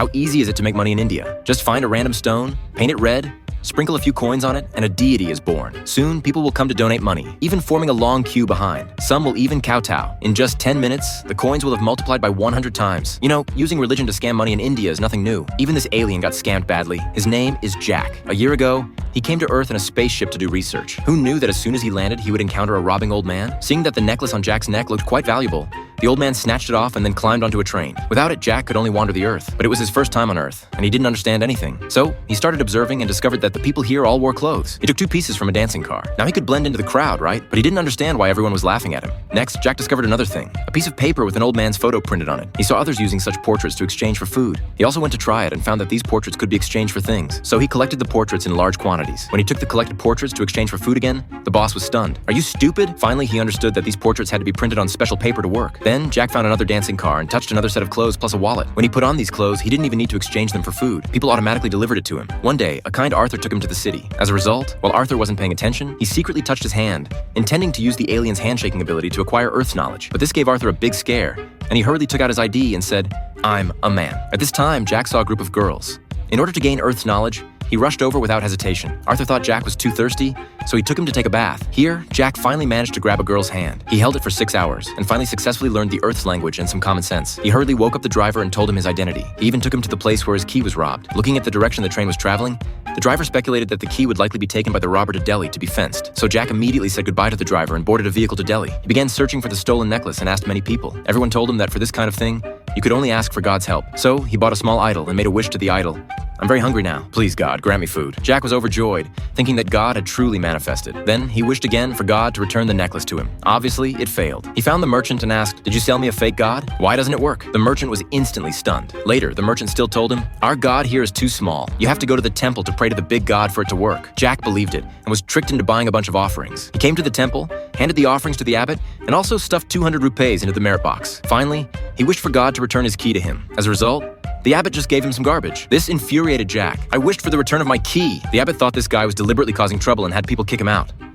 How easy is it to make money in India? Just find a random stone, paint it red, sprinkle a few coins on it, and a deity is born. Soon, people will come to donate money, even forming a long queue behind. Some will even kowtow. In just 10 minutes, the coins will have multiplied by 100 times. You know, using religion to scam money in India is nothing new. Even this alien got scammed badly. His name is Jack. A year ago, he came to Earth in a spaceship to do research. Who knew that as soon as he landed, he would encounter a robbing old man? Seeing that the necklace on Jack's neck looked quite valuable, the old man snatched it off and then climbed onto a train. Without it, Jack could only wander the Earth. But it was his first time on Earth, and he didn't understand anything. So, he started observing and discovered that the people here all wore clothes. He took 2 pieces from a dancing car. Now he could blend into the crowd, right? But he didn't understand why everyone was laughing at him. Next, Jack discovered another thing. A piece of paper with an old man's photo printed on it. He saw others using such portraits to exchange for food. He also went to try it and found that these portraits could be exchanged for things. So he collected the portraits in large quantities. When he took the collected portraits to exchange for food again, the boss was stunned. Are you stupid? Finally, he understood that these portraits had to be printed on special paper to work. Then, Jack found another dancing car and touched another set of clothes plus a wallet. When he put on these clothes, he didn't even need to exchange them for food. People automatically delivered it to him. One day, a kind Arthur took him to the city. As a result, while Arthur wasn't paying attention, he secretly touched his hand, intending to use the alien's handshaking ability to acquire Earth's knowledge. But this gave Arthur a big scare, and he hurriedly took out his ID and said, "I'm a man." At this time, Jack saw a group of girls. In order to gain Earth's knowledge, he rushed over without hesitation. Arthur thought Jack was too thirsty, so he took him to take a bath. Here, Jack finally managed to grab a girl's hand. He held it for 6 hours, and finally successfully learned the Earth's language and some common sense. He hurriedly woke up the driver and told him his identity. He even took him to the place where his key was robbed. Looking at the direction the train was traveling, the driver speculated that the key would likely be taken by the robber to Delhi to be fenced. So Jack immediately said goodbye to the driver and boarded a vehicle to Delhi. He began searching for the stolen necklace and asked many people. Everyone told him that for this kind of thing, you could only ask for God's help. So he bought a small idol and made a wish to the idol. "I'm very hungry now. Please, God, grant me food." Jack was overjoyed, thinking that God had truly manifested. Then he wished again for God to return the necklace to him. Obviously, it failed. He found the merchant and asked, "Did you sell me a fake God? Why doesn't it work?" The merchant was instantly stunned. Later, the merchant still told him, "Our God here is too small. You have to go to the temple to pray to the big God for it to work." Jack believed it and was tricked into buying a bunch of offerings. He came to the temple, handed the offerings to the abbot, and also stuffed 200 rupees into the merit box. Finally, he wished for God to return his key to him. As a result, the abbot just gave him some garbage. This infuriated Jack. "I wished for the return of my key." The abbot thought this guy was deliberately causing trouble and had people kick him out.